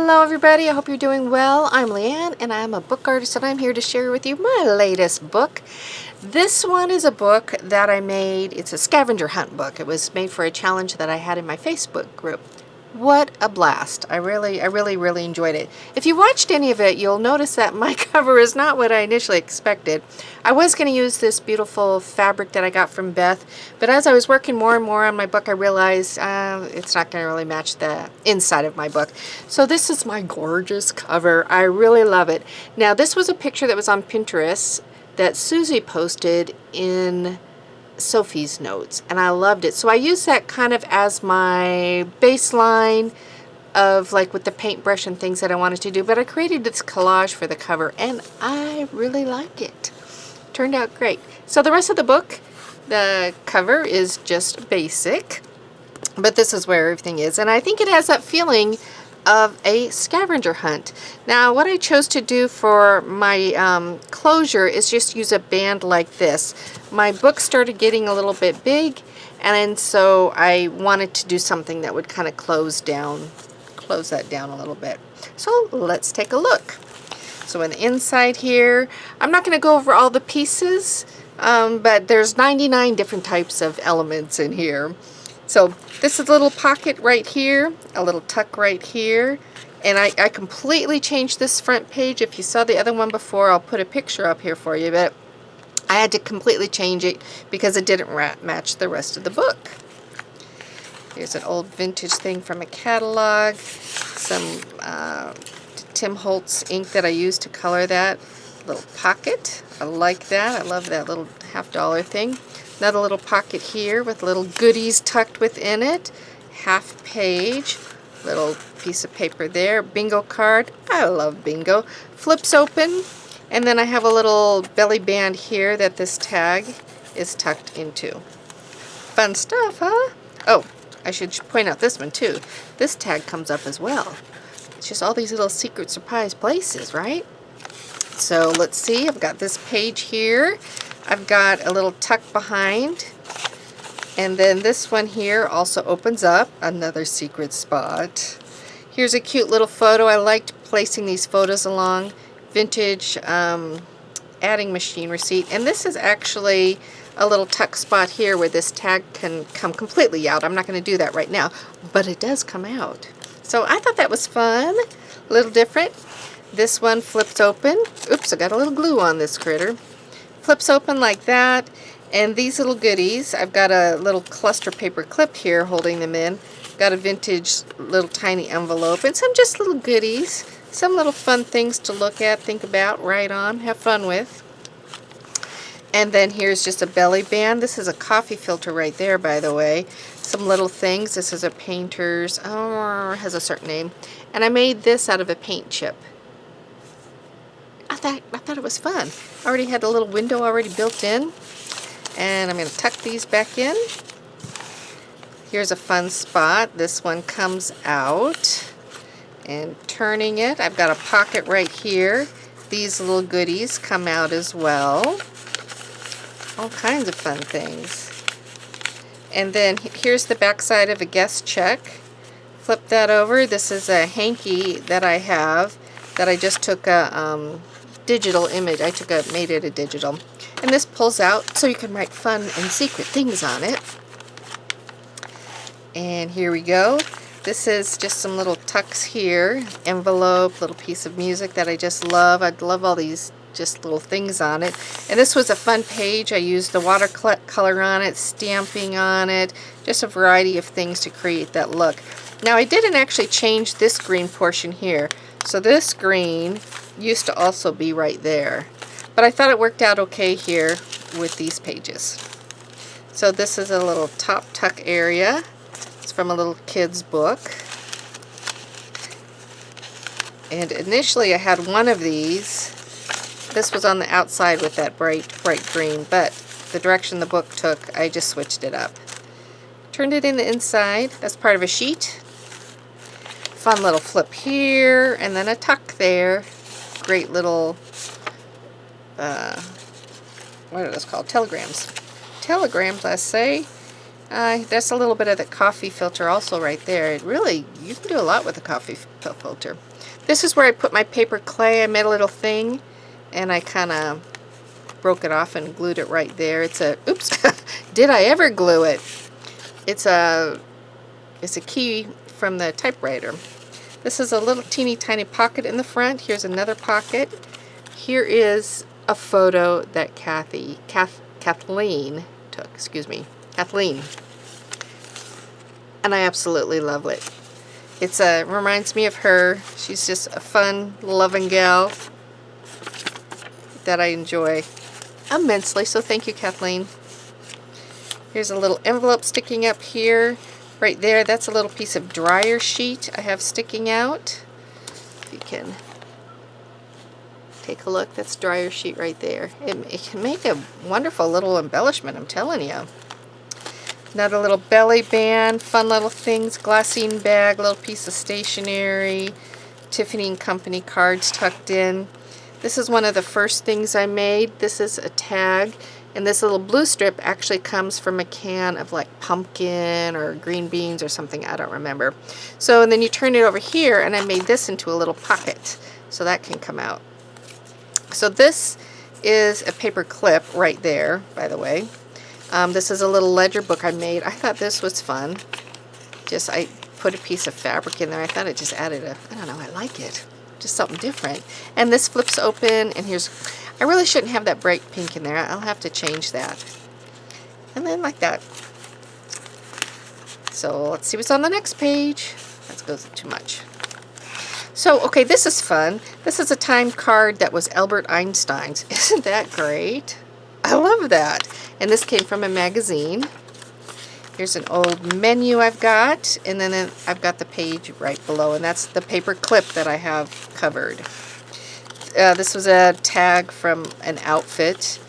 Hello everybody, I hope you're doing well. I'm Leanne and I'm a book artist and I'm here to share with you my latest book. This one is a book that I made. It's a scavenger hunt book. It was made for a challenge that I had in my Facebook group. What a blast. I really enjoyed it. If you watched any of it, you'll notice that my cover is not what I initially expected. I was going to use this beautiful fabric that I got from Beth, but as I was working more and more on my book, I realized it's not going to really match the inside of my book. So this is my gorgeous cover. I really love it. Now, this was a picture that was on Pinterest that Susie posted in Sophie's notes, and I loved it. So I used that kind of as my baseline of like with the paintbrush and things that I wanted to do, but I created this collage for the cover and I really like it. Turned out great. So the rest of the book, the cover is just basic, but this is where everything is, and I think it has that feeling of a scavenger hunt. Now what I chose to do for my closure is just use a band like this. My book started getting a little bit big, and so I wanted to do something that would kind of close that down a little bit. So let's take a look. So in the inside here, I'm not going to go over all the pieces, but there's 99 different types of elements in here. So this is a little pocket right here, a little tuck right here, and I completely changed this front page. If you saw the other one before, I'll put a picture up here for you, but I had to completely change it because it didn't match the rest of the book. Here's an old vintage thing from a catalog, some Tim Holtz ink that I used to color that. Little pocket, I like that. I love that little $50 thing. Another little pocket here with little goodies tucked within it. Half page, little piece of paper there. Bingo card, I love bingo. Flips open, and then I have a little belly band here that this tag is tucked into. Fun stuff, huh? Oh, I should point out this one too. This tag comes up as well. It's just all these little secret surprise places, right? So let's see, I've got this page here. I've got a little tuck behind, and then this one here also opens up, another secret spot. Here's a cute little photo. I liked placing these photos along. Vintage adding machine receipt, and this is actually a little tuck spot here where this tag can come completely out. I'm not going to do that right now, but it does come out. So I thought that was fun, a little different. This one flips open. Oops, I got a little glue on this critter. Flips open like that, and these little goodies, I've got a little cluster paper clip here holding them in. Got a vintage little tiny envelope and some just little goodies, some little fun things to look at, think about, write on, have fun with. And then here's just a belly band. This is a coffee filter right there, by the way. Some little things. This is a painter's, has a certain name, and I made this out of a paint chip. I thought it was fun. I already had a little window already built in, and I'm going to tuck these back in. Here's a fun spot. This one comes out, and turning it, I've got a pocket right here. These little goodies come out as well. All kinds of fun things. And then here's the back side of a guest check. Flip that over. This is a hanky that I have that I just took a digital image. Made it a digital. And this pulls out so you can write fun and secret things on it. And here we go. This is just some little tucks here. Envelope, little piece of music that I just love. I love all these just little things on it. And this was a fun page. I used the watercolor on it, stamping on it, just a variety of things to create that look. Now I didn't actually change this green portion here. So this green used to also be right there, but I thought it worked out okay here with these pages. So this is a little top tuck area. It's from a little kid's book, and initially I had one of these. This was on the outside with that bright green, but the direction the book took, I just switched it up. Turned it in the inside. That's part of a sheet. Fun little flip here, and then a tuck there. Great little, what are those called? Telegrams. Telegrams, I say. That's a little bit of the coffee filter also right there. It really, you can do a lot with the coffee filter. This is where I put my paper clay. I made a little thing and I kind of broke it off and glued it right there. It's a, oops, did I ever glue it? It's a key from the typewriter. This is a little teeny tiny pocket in the front. Here's another pocket. Here is a photo that Kathleen took, Kathleen. And I absolutely love it. It's reminds me of her. She's just a fun, loving gal that I enjoy immensely. So thank you, Kathleen. Here's a little envelope sticking up here. Right there, that's a little piece of dryer sheet I have sticking out. If you can take a look, that's dryer sheet right there. It can make a wonderful little embellishment, I'm telling you. Another little belly band, fun little things, glassine bag, little piece of stationery, Tiffany & Company cards tucked in. This is one of the first things I made. This is a tag, and this little blue strip actually comes from a can of like pumpkin or green beans or something, I don't remember. So, and then you turn it over here, and I made this into a little pocket, so that can come out. So this is a paper clip right there, by the way. This is a little ledger book I made. I thought this was fun. I put a piece of fabric in there. I thought it just added I don't know, I like it. Just something different. And this flips open, and here's, I really shouldn't have that bright pink in there. I'll have to change that. And then like that. So let's see what's on the next page. That goes too much. So, okay, this is fun. This is a time card that was Albert Einstein's. Isn't that great? I love that. And this came from a magazine. Here's an old menu I've got, and then I've got the page right below, and that's the paper clip that I have covered. This was a tag from an outfit.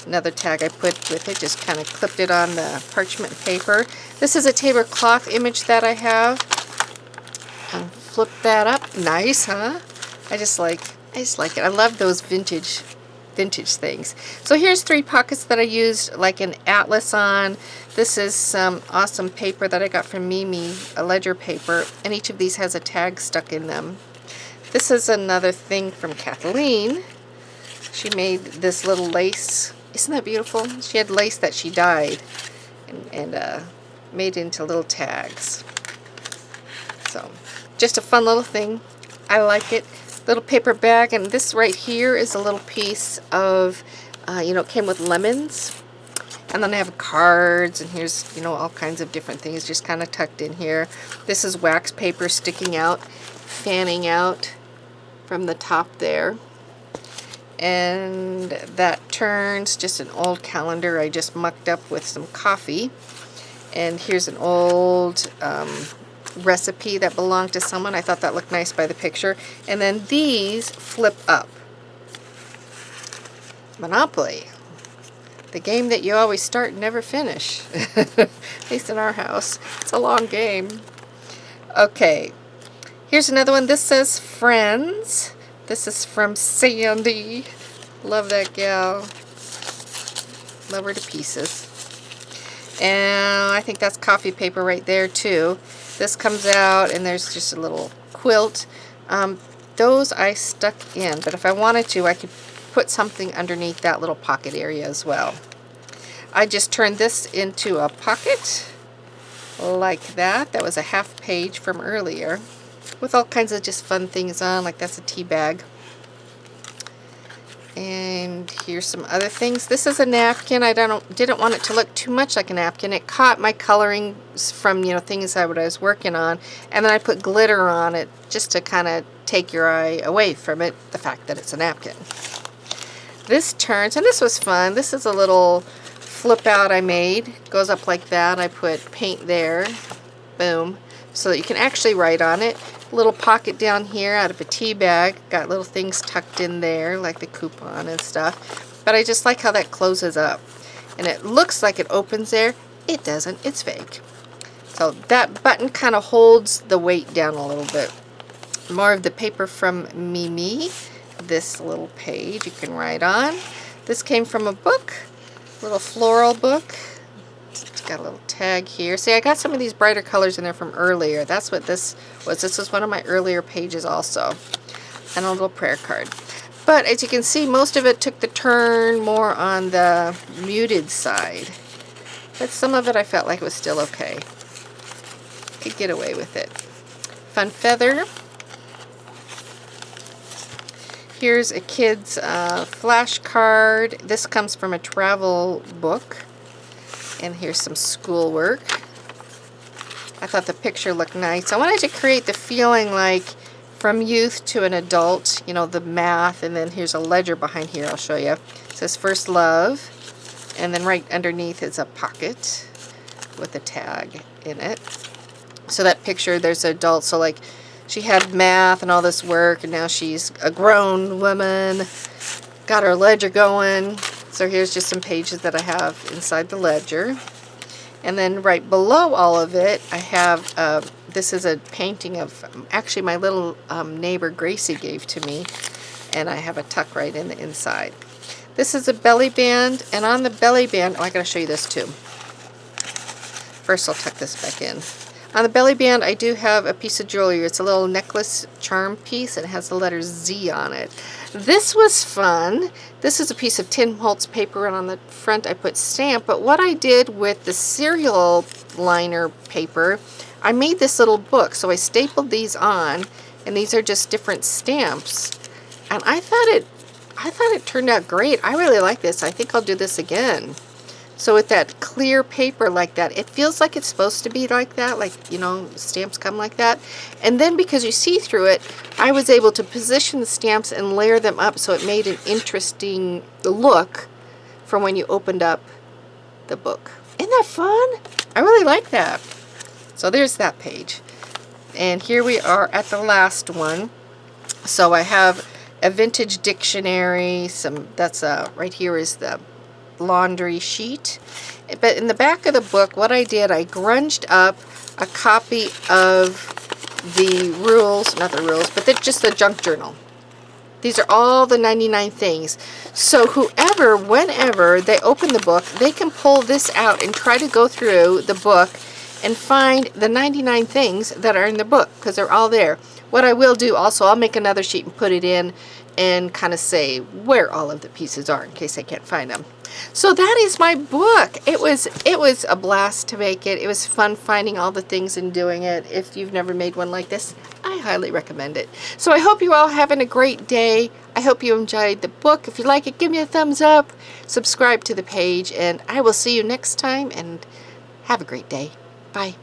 Another tag I put with it, just kind of clipped it on the parchment paper. This is a tablecloth image that I have. And flip that up. Nice, huh? I just like it. I love those vintage things. So here's 3 pockets that I used like an atlas on. This is some awesome paper that I got from Mimi, a ledger paper, and each of these has a tag stuck in them. This is another thing from Kathleen. She made this little lace. Isn't that beautiful? She had lace that she dyed and made into little tags. So just a fun little thing. I like it. Little paper bag, and this right here is a little piece of, it came with lemons, and then I have cards, and here's, all kinds of different things just kind of tucked in here. This is wax paper sticking out, fanning out from the top there, and that turns, just an old calendar I just mucked up with some coffee, and here's an old recipe that belonged to someone. I thought that looked nice by the picture. And then these flip up. Monopoly. The game that you always start and never finish. At least in our house. It's a long game. Okay. Here's another one. This says Friends. This is from Sandy. Love that gal. Love her to pieces. And I think that's coffee paper right there too. This comes out, and there's just a little quilt. Those I stuck in, but if I wanted to, I could put something underneath that little pocket area as well. I just turned this into a pocket like that. That was a half page from earlier with all kinds of just fun things on, like that's a tea bag. And here's some other things. This is a napkin. I didn't want it to look too much like a napkin. It caught my coloring from things I was working on, and then I put glitter on it just to kind of take your eye away from it, the fact that it's a napkin. This turns, and this was fun. This is a little flip out I made. It goes up like that. I put paint there, boom, so that you can actually write on it. Little pocket down here out of a tea bag. Got little things tucked in there like the coupon and stuff. But I just like how that closes up. And it looks like it opens there. It doesn't. It's fake. So that button kind of holds the weight down a little bit. More of the paper from Mimi. This little page you can write on. This came from a book. Little floral book. got a little tag here. See, I got some of these brighter colors in there from earlier. That's what this was. This was one of my earlier pages also. And a little prayer card. But as you can see, most of it took the turn more on the muted side. But some of it I felt like it was still okay. Could get away with it. Fun feather. Here's a kid's flashcard. This comes from a travel book. And here's some schoolwork. I thought the picture looked nice. I wanted to create the feeling like from youth to an adult, you know, the math, and then here's a ledger behind here, I'll show you. It says First Love, and then right underneath is a pocket with a tag in it. So that picture, there's an adult, so like she had math and all this work, and now she's a grown woman, got her ledger going. So here's just some pages that I have inside the ledger. And then right below all of it, I have, this is a painting of, actually my little neighbor Gracie gave to me, and I have a tuck right in the inside. This is a belly band, and on the belly band, oh, I gotta show you this too. First I'll tuck this back in. On the belly band, I do have a piece of jewelry. It's a little necklace charm piece, and it has the letter Z on it. This was fun. This is a piece of Tim Holtz paper, and on the front I put stamp, but what I did with the cereal liner paper, I made this little book. So I stapled these on, and these are just different stamps. And I thought it turned out great. I really like this. I think I'll do this again. So with that clear paper like that, it feels like it's supposed to be like that, like, you know, stamps come like that. And then because you see through it, I was able to position the stamps and layer them up so it made an interesting look from when you opened up the book. Isn't that fun? I really like that. So there's that page. And here we are at the last one. So I have a vintage dictionary, that's right here is the laundry sheet. But in the back of the book, what I did, I grunged up a copy of the rules, not the rules, but just the junk journal. These are all the 99 things. So whoever, whenever they open the book, they can pull this out and try to go through the book and find the 99 things that are in the book, because they're all there. What I will do also, I'll make another sheet and put it in and kind of say where all of the pieces are in case I can't find them. So that is my book. It was a blast to make it. It was fun finding all the things and doing it. If you've never made one like this, I highly recommend it. So I hope you're all having a great day. I hope you enjoyed the book. If you like it, give me a thumbs up. Subscribe to the page, and I will see you next time, and have a great day. Bye.